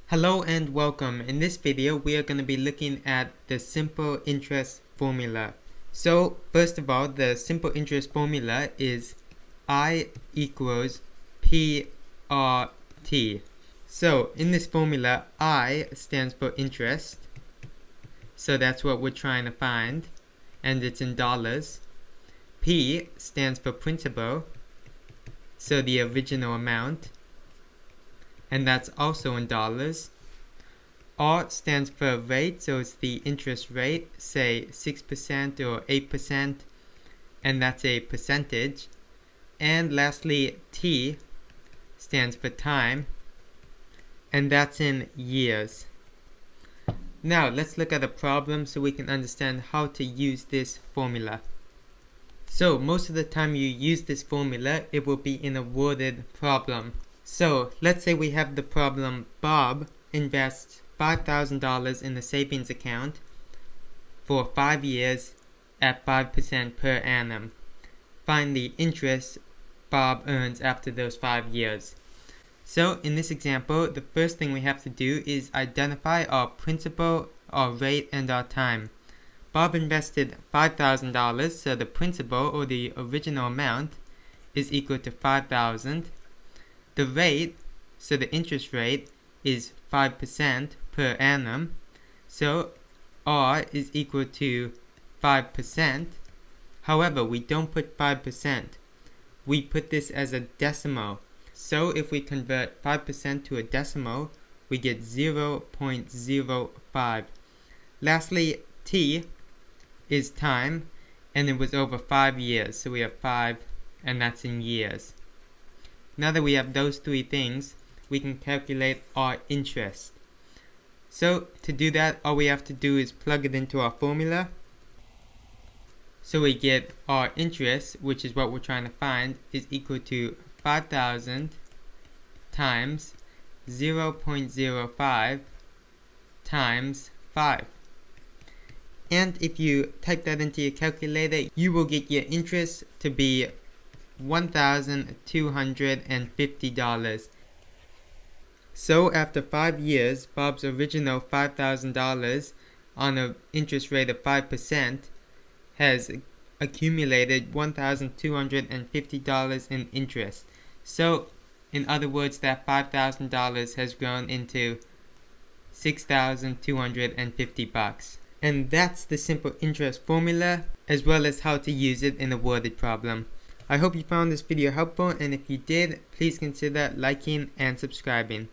Hello and welcome. In this video, we are going to be looking at the simple interest formula. So first of all, the simple interest formula is I equals PRT. So in this formula, I stands for interest. So that's what we're trying to find, and it's in dollars. P stands for principal, so the original amount, and that's also in dollars. R stands for rate, so it's the interest rate, say 6% or 8%, and that's a percentage. And lastly, T stands for time, and that's in years. Now let's look at a problem so we can understand how to use this formula. So most of the time you use this formula, it will be in a worded problem. So let's say we have the problem: Bob invests $5,000 in the savings account for 5 years at 5% per annum. Find the interest Bob earns after those 5 years. So in this example, the first thing we have to do is identify our principal, our rate, and our time. Bob invested $5,000, so the principal, or the original amount, is equal to $5,000. The rate, so the interest rate, is 5% per annum, so R is equal to 5%. However, we don't put 5%. We put this as a decimal. So if we convert 5% to a decimal, we get 0.05. Lastly, T is time, and it was over 5 years, so we have 5, and that's in years. Now that we have those three things, we can calculate our interest. So to do that, all we have to do is plug it into our formula. So we get our interest, which is what we're trying to find, is equal to 5,000 times 0.05 times 5. And if you type that into your calculator, you will get your interest to be $1,250. So after 5 years, Bob's original $5,000 on an interest rate of 5% has accumulated $1,250 in interest. So in other words, that $5,000 has grown into $6,250. And that's the simple interest formula, as well as how to use it in a worded problem. I hope you found this video helpful, and if you did, please consider liking and subscribing.